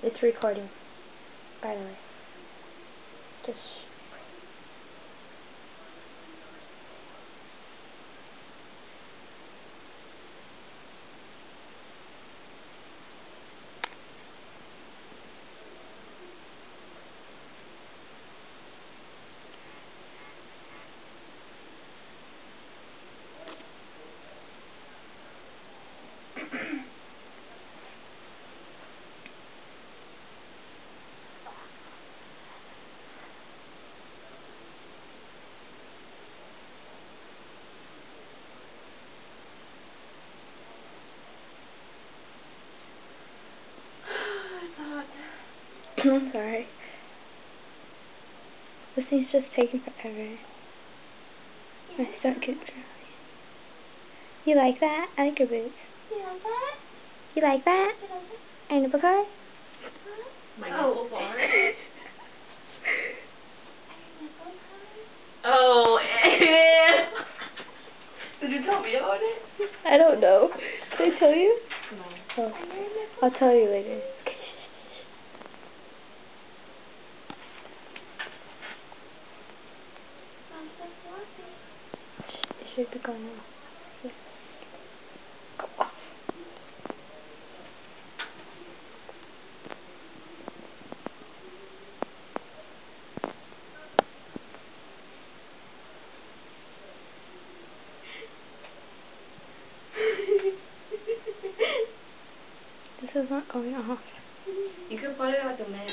It's recording, by the way. Just... I'm sorry. This thing's just taking forever. I suck at drawing. You like that? I like your boots. You like that? You like that? You like that? And the car? My nipple bar. Oh, did you tell me about it? I don't know. Did I tell you? No. Oh, I'll tell you later. It should be going off. Yeah. Go off. This is not going off. You can put it at the net.